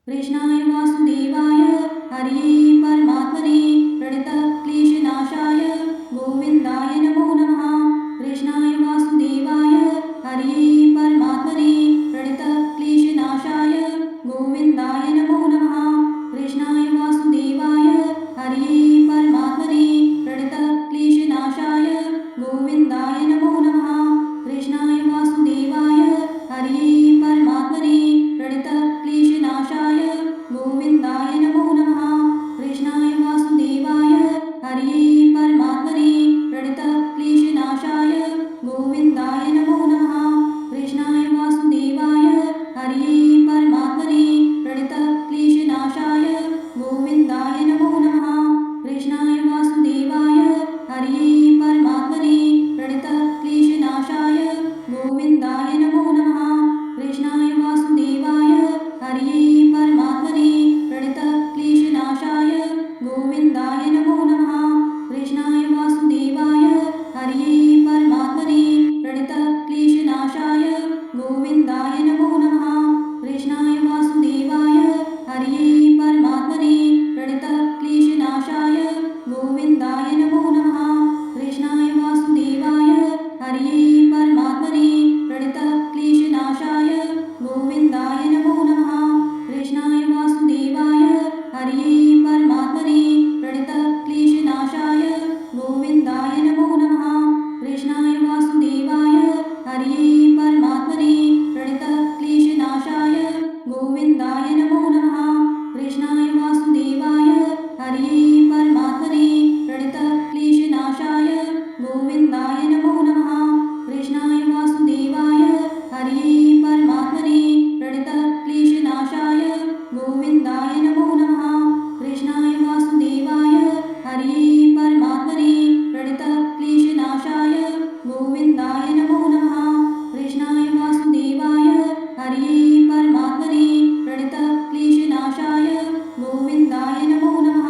कृष्णाय वासुदेवाय हरये परमात्मने प्रणतक्लेशनाशाय गोविन्दाय नमो नमः। कृष्णाय वासुदेवाय हरये परमात्मने प्रणतक्लेशनाशाय गोविन्दाय नमो नमः। कृष्णाय वासुदेवाय हरये परमात्मने प्रणतक्लेशनाशाय गोविन्दाय नमो नमः। कृष्णाय वासुदेवाय हरये परमात्मने प्रणतक्लेशनाशाय गोविन्दाय नमो नमः। कृष्णाय वासुदेवाय हरये परमात्मने प्रणतक्लेशनाशाय गोविन्दाय नमो नमः। कृष्णाय वासुदेवाय हरये परमात्मने प्रणतक्लेशनाशाय गोविन्दाय नमो नमः। कृष्णाय वासुदेवाय हरये परमात्मने प्रणतक्लेशनाशाय गोविन्दाय नमो नमः। कृष्णाय वासुदेवाय हरये परमात्मने प्रणतक्लेशनाशाय गोविन्दाय नमो नमः। कृष्णाय वासुदेवाय हरये परमात्मने प्रणतक्लेशनाशाय गोविन्दाय नमो नमः। कृष्णाय वासुदेवाय हरये परमात्मने प्रणतक्लेशनाशाय गोविन्दाय नमो नमः। कृष्णाय वासुदेवाय हरये परमात्मने प्रणतक्लेशनाशाय गोविन्दाय नमो नमः। कृष्णाय वासुदेवाय हरये परमात्मने प्रणतक्लेशनाशाय गोविन्दाय नमो नमः। कृष्णाय वासुदेवाय हरये परमात्मने प्रणतक्लेशनाशाय गोविन्दाय नमो नमः। कृष्णाय वासुदेवाय हरये परमात्मने प्रणतक्लेशनाशाय गोविन्दाय नमो नमः। कृष्णाय वासुदेवाय हरये परमात्मने प्रणतक्लेशनाशाय गोविन्दाय नमो नमः। कृष्णाय वासुदेवाय हरये परमात्मने प्रणतक्लेशनाशाय गोविन्दाय नमो नमः। कृष्णाय वासुदेवाय हरये परमात्मने प्रणतक्लेशनाशाय गोविन्दाय नमो नमः।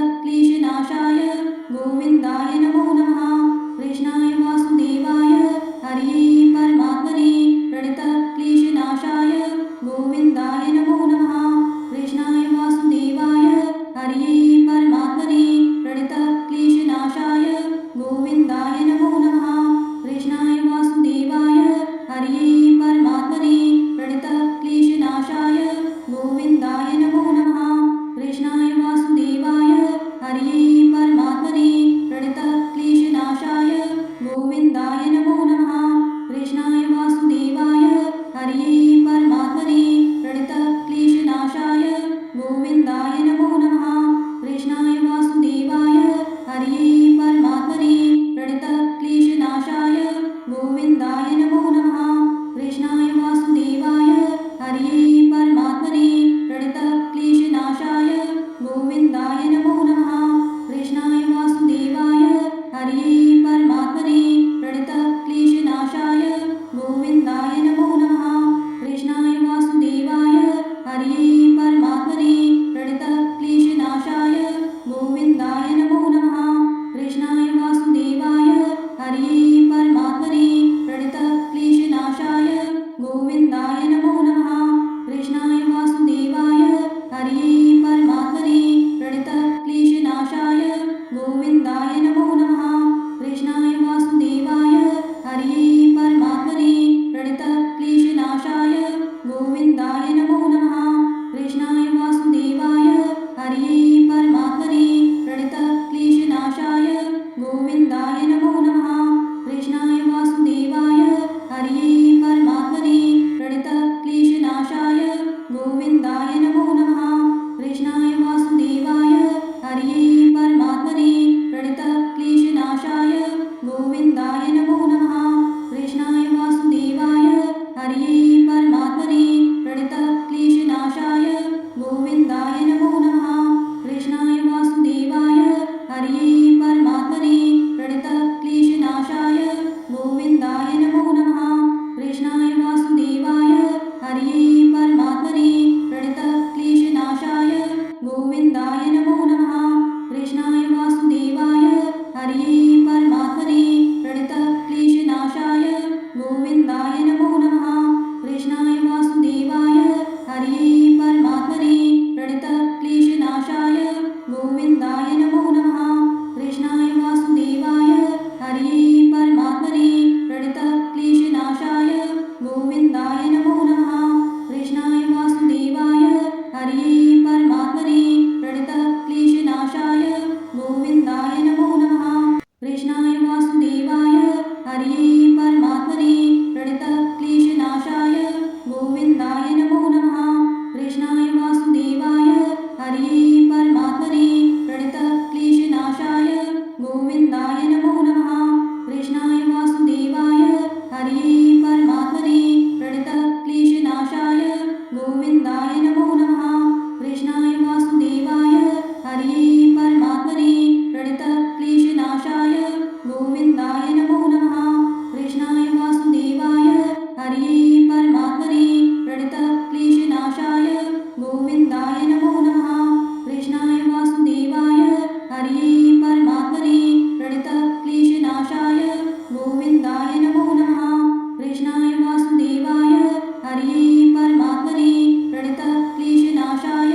प्रणतक्लेशनाशाय गोविन्दाय नमो नमः। कृष्णाय वासुदेवाय हरये परमात्मने प्रणतक्लेशनाशाय गोविन्दाय नमो नमः। कृष्णाय वासुदेवाय हरये परमात्मने प्रणतक्लेशनाशाय गोविन्दाय नमो नमः। कृष्णाय वासुदेवाय हरये परमात्मने प्रणतक्लेशनाशाय गोविन्दाय नमो नमः कृष्णाय वासुदेवाय हरये परमात्मने प्रणतक्लेशनाशाय गोविन्दाय नमो नमः कृष्णाय वासुदेवाय हरये परमात्मने प्रणतक्लेशनाशाय गोविन्दाय नमो नमः कृष्णाय वासुदेवाय हरये परमात्मने प्रणतक्लेशनाशाय गोविन्दाय नमो नमः कृष्णाय वासुदेवाय हरये परमात्मने प्रणतक्लेशनाशाय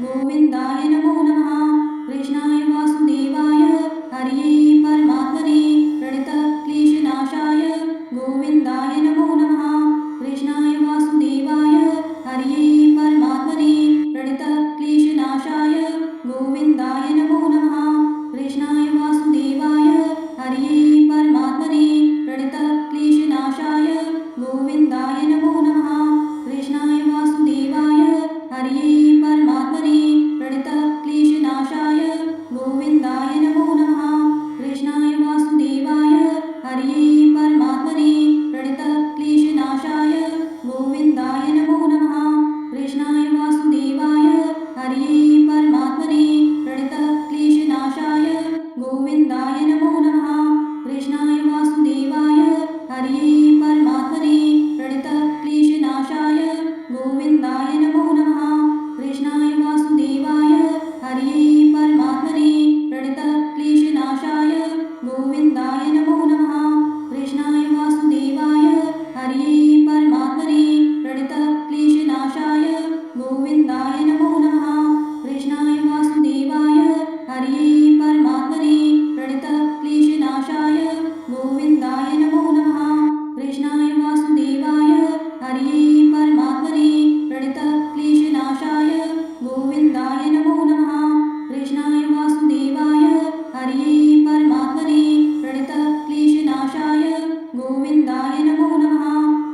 गोविन्दाय नमो नमः कृष्णाय वासुदेवाय हरये परमात्मने प्रणतक्लेशनाशाय गोविन्दाय नमो नमः कृष्णाय वासुदेवाय हरये परमात्मने प्रणतक्लेशनाशाय गोविन्दाय नमो नमः कृष्णाय वासुदेवाय हरये परमात्मने प्रणतक्लेशनाशाय गोविन्दाय नमो नमः कृष्णाय वासुदेवाय हरये परमात्मने प्रणतक्लेशनाशाय गोविन्दाय नमो नमः कृष्णाय वासुदेवाय हरये परमात्मने प्रणतक्लेशनाशाय गोविन्दाय नमो नमः कृष्णाय वासुदेवाय हरये परमात्मने प्रणतक्लेशनाशाय गोविन्दाय नमो नमः कृष्णाय वासुदेवाय हरये परमात्मने प्रणतक्लेशनाशाय गोविन्दाय नमो नमः कृष्णाय वासुदेवाय हरये परमात्मने प्रणतक्लेशनाशाय गोविन्दाय नमो नमः कृष्णाय वासुदेवाय हरये परमात्मने प्रणतक्लेशनाशाय गोविन्दाय नमो नमः कृष्णाय वासुदेवाय हरये परमात्मने प्रणतक्लेशनाशाय गोविन्दाय नमो नमः कृष्णाय वासुदेवाय हरये परमात्मने प्रणतक्लेशनाशाय गोविन्दाय नमो नमः कृष्णाय वासुदेवाय हरये परमात्मने प्रणतक्लेशनाशाय गोविन्दाय नमो नमः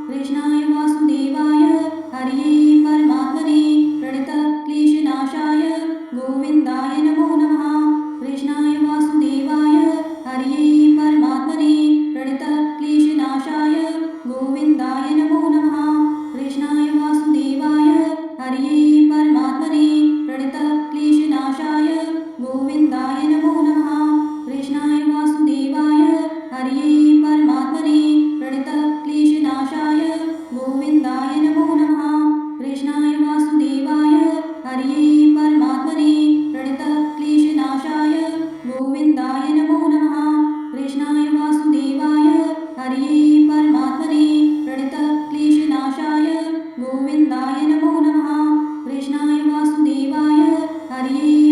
कृष्णाय वासुदेवाय हरये परमात्मने प्रणतक्लेशनाशाय गोविन्दाय नमो नमः कृष्णाय वासुदेवाय हरये परमात्मने प्रणतक्लेशनाशाय गोविन्दाय नमो नमः कृष्णाय वासुदेवाय हरये परमात्मने प्रणतक्लेशनाशाय गोविन्दाय नमो नमः कृष्णाय वासुदेवाय हरये परमात्मने प्रणतक्लेशनाशाय गोविन्दाय नमो नमः कृष्णाय वासुदेवाय हरये परमात्मने प्रणतक्लेशनाशाय गोविन्दाय नमो नमः कृष्णाय वासुदेवाय हरये परमात्मने प्रणतक्लेशनाशाय गोविन्दाय नमो नमः कृष्णाय वासुदेवाय हरये